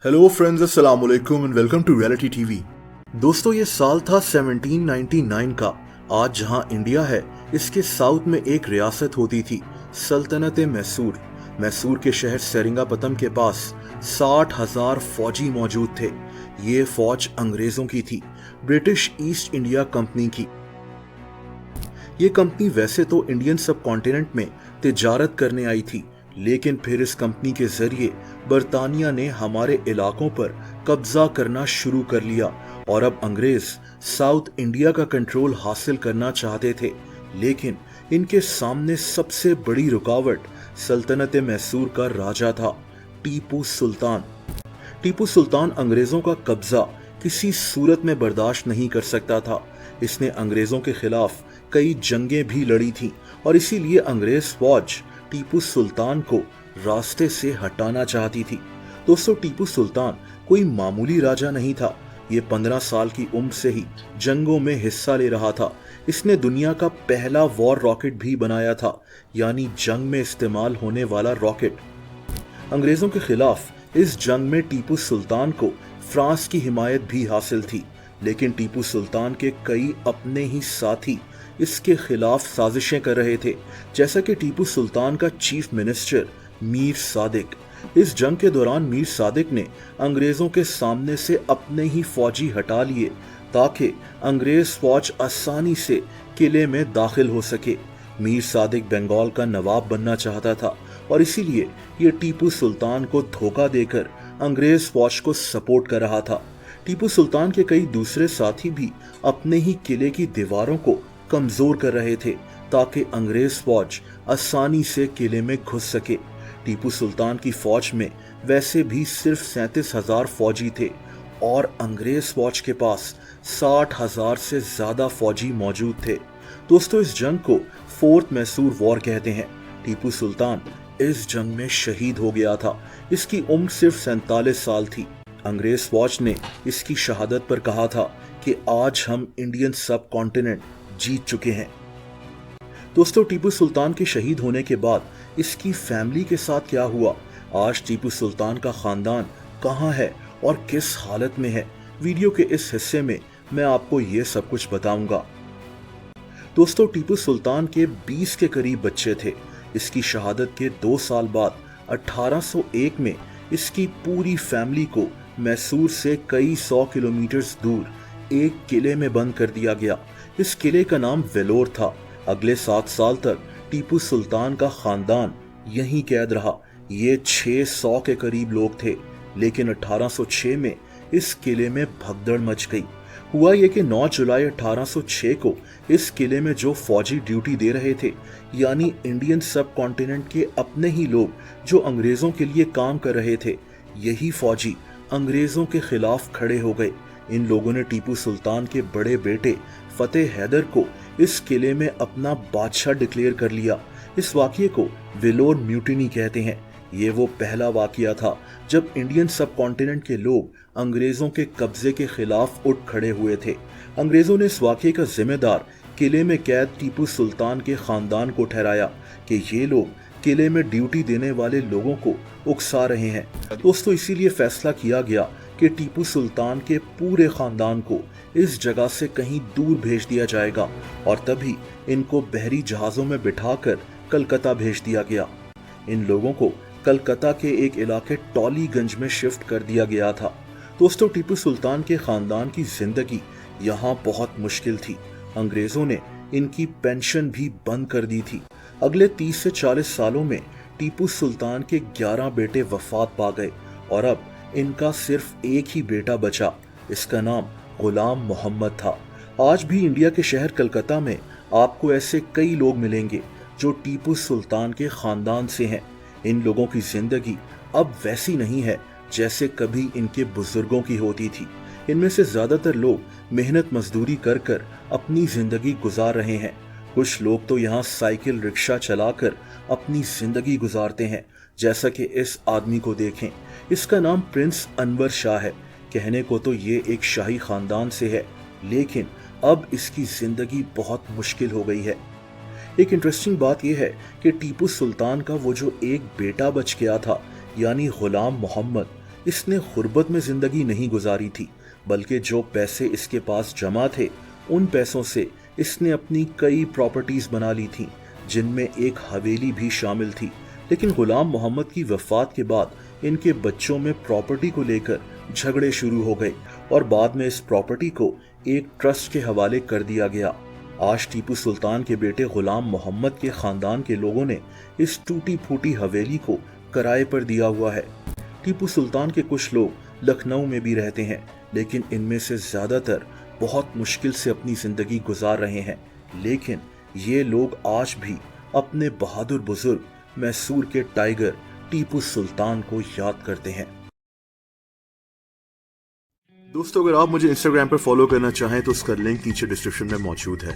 Hello friends, अस्सलाम वालेकुम and welcome to reality TV. दोस्तों, ये साल था 1799 का। आज जहां इंडिया है, इसके साउथ में एक रियासत होती थी, सल्तनत मैसूर। मैसूर के शहर सेरिंगापतम के पास 60,000 फौजी मौजूद थे। ये फौज अंग्रेजों की थी, ब्रिटिश ईस्ट इंडिया कंपनी की। ये कंपनी वैसे तो इंडियन सब कॉन्टिनेंट में तिजारत करने आई थी, लेकिन फिर इस कंपनी के जरिए बर्तानिया ने हमारे इलाकों पर कब्जा करना शुरू कर लिया और अब अंग्रेज साउथ इंडिया का कंट्रोल हासिल करना चाहते थे। लेकिन इनके सामने सबसे बड़ी रुकावट सल्तनत मैसूर का राजा था, टीपू सुल्तान। टीपू सुल्तान अंग्रेजों का कब्जा किसी सूरत में बर्दाश्त नहीं कर सकता था। इसने अंग्रेजों के खिलाफ कई जंगें भी लड़ी थीं और इसीलिए अंग्रेज फौज टीपू सुल्तान को रास्ते से हटाना चाहती थी। दोस्तों, टीपू सुल्तान कोई मामूली राजा नहीं था। ये 15 साल की उम्र से ही जंगों में हिस्सा ले रहा था। इसने दुनिया का पहला वॉर रॉकेट भी बनाया था, यानी जंग में इस्तेमाल होने वाला रॉकेट। अंग्रेजों के खिलाफ इस जंग में टीपू सुल्तान को फ्रांस की हिमायत भी हासिल थी, लेकिन टीपू सुल्तान के कई अपने ही साथी इसके खिलाफ साजिशें कर रहे थे, जैसा कि टीपू सुल्तान का चीफ मिनिस्टर मीर सादिक। इस जंग के दौरान मीर सादिक ने अंग्रेजों के सामने से अपने ही फौजी हटा लिए ताकि अंग्रेज फौज आसानी से किले में दाखिल हो सके। मीर सादिक बंगाल का नवाब बनना चाहता था और इसीलिए ये टीपू सुल्तान को धोखा देकर अंग्रेज फौज को सपोर्ट कर रहा था। टीपू सुल्तान के कई दूसरे साथी भी अपने ही किले की दीवारों को कमजोर कर रहे थे ताकि अंग्रेज फौज आसानी से किले में घुस सके। टीपू सुल्तान की फौज में वैसे भी सिर्फ 37,000 फौजी थे और अंग्रेज फौज के पास 60,000 से ज्यादा फौजी मौजूद थे। दोस्तों, इस जंग को फोर्थ मैसूर वॉर कहते हैं। टीपू सुल्तान इस जंग में शहीद हो गया था। इसकी उम्र सिर्फ 47 साल थी। अंग्रेज फौज ने इसकी शहादत पर कहा था कि आज हम इंडियन सब कॉन्टिनेंट जीत चुके हैं। दोस्तों, टीपू सुल्तान के शहीद होने के बाद इसकी फैमिली के साथ क्या हुआ, आज टीपू सुल्तान का खानदान कहां है और किस हालत में है, वीडियो के इस हिस्से में मैं आपको ये सब कुछ बताऊंगा। दोस्तों, टीपू सुल्तान के 20 के करीब बच्चे थे। इसकी शहादत के 2 साल बाद 1801 में इसकी पूरी फैमिली को मैसूर से कई 100 किलोमीटर दूर एक किले में बंद कर दिया गया। इस किले का नाम वेलोर था। अगले 7 साल तक टीपू सुल्तान का खानदान यहीं कैद रहा। ये 600 के करीब लोग थे, लेकिन 1806 में इस किले में भगदड़ मच गई। हुआ ये कि 9 जुलाई 1806 को इस किले में जो फौजी ड्यूटी दे रहे थे, यानी इंडियन सब कॉन्टिनेंट के अपने ही लोग जो अंग्रेजों के लिए काम कर रहे थे, यही फौजी अंग्रेजों के खिलाफ खड़े हो गए। इन लोगों ने टीपू सुल्तान के बड़े बेटे फतेह हैदर को इस किले में अपना बादशाह डिक्लेयर कर लिया। इस वाकये को वेलोर म्यूटिनी कहते हैं। ये वो पहला वाकया था जब इंडियन सब कॉन्टिनेंट के लोग अंग्रेजों के कब्जे के खिलाफ उठ खड़े हुए थे। अंग्रेजों ने इस वाकये का जिम्मेदार किले में कैद टीपू सुल्तान के खानदान को ठहराया कि ये लोग किले में ड्यूटी देने वाले लोगों को उकसा रहे हैं। दोस्तों, इसीलिए फैसला किया गया कि टीपू सुल्तान के पूरे खानदान को इस जगह से कहीं दूर भेज दिया जाएगा और तभी इनको बहरी जहाजों में बिठाकर कलकत्ता भेज दिया गया। इन लोगों को कलकत्ता के एक इलाके टॉलीगंज में शिफ्ट कर दिया गया था। दोस्तों, टीपू सुल्तान के खानदान की जिंदगी यहाँ बहुत मुश्किल थी। अंग्रेजों ने इनकी पेंशन भी बंद कर दी थी। अगले 30 से 40 सालों में टीपू सुल्तान के 11 बेटे वफात पा गए और अब इनका सिर्फ एक ही बेटा बचा। इसका नाम गुलाम मोहम्मद था। आज भी इंडिया के शहर कलकत्ता में आपको ऐसे कई लोग मिलेंगे जो टीपू सुल्तान के खानदान से हैं। इन लोगों की जिंदगी अब वैसी नहीं है जैसे कभी इनके बुजुर्गों की होती थी। इनमें से ज्यादातर लोग मेहनत मजदूरी कर कर अपनी जिंदगी गुजार रहे हैं। कुछ लोग तो यहाँ साइकिल रिक्शा चलाकर अपनी जिंदगी गुजारते हैं, जैसा कि इस आदमी को देखें। इसका नाम प्रिंस अनवर शाह है। कहने को तो ये एक शाही खानदान से है, लेकिन अब इसकी जिंदगी बहुत मुश्किल हो गई है। एक इंटरेस्टिंग बात यह है कि टीपू सुल्तान का वो जो एक बेटा बच गया था, यानी गुलाम मोहम्मद, इसने गुर्बत में जिंदगी नहीं गुजारी थी, बल्कि जो पैसे इसके पास जमा थे उन पैसों से इसने अपनी कई प्रॉपर्टीज बना ली थी, जिनमें एक हवेली भी शामिल थी। लेकिन गुलाम मोहम्मद की वफात के बाद इनके बच्चों में प्रॉपर्टी को लेकर झगड़े शुरू हो गए और बाद में इस प्रॉपर्टी को एक ट्रस्ट के हवाले कर दिया गया। आज टीपू सुल्तान के बेटे गुलाम मोहम्मद के खानदान के लोगों ने इस टूटी फूटी हवेली को किराए पर दिया हुआ है। टीपू सुल्तान के कुछ लोग लखनऊ में भी रहते हैं, लेकिन इनमें से ज्यादातर बहुत मुश्किल से अपनी जिंदगी गुजार रहे हैं। लेकिन ये लोग आज भी अपने बहादुर बुजुर्ग मैसूर के टाइगर टीपू सुल्तान को याद करते हैं। दोस्तों, अगर आप मुझे इंस्टाग्राम पर फॉलो करना चाहें तो उसका लिंक नीचे डिस्क्रिप्शन में मौजूद है।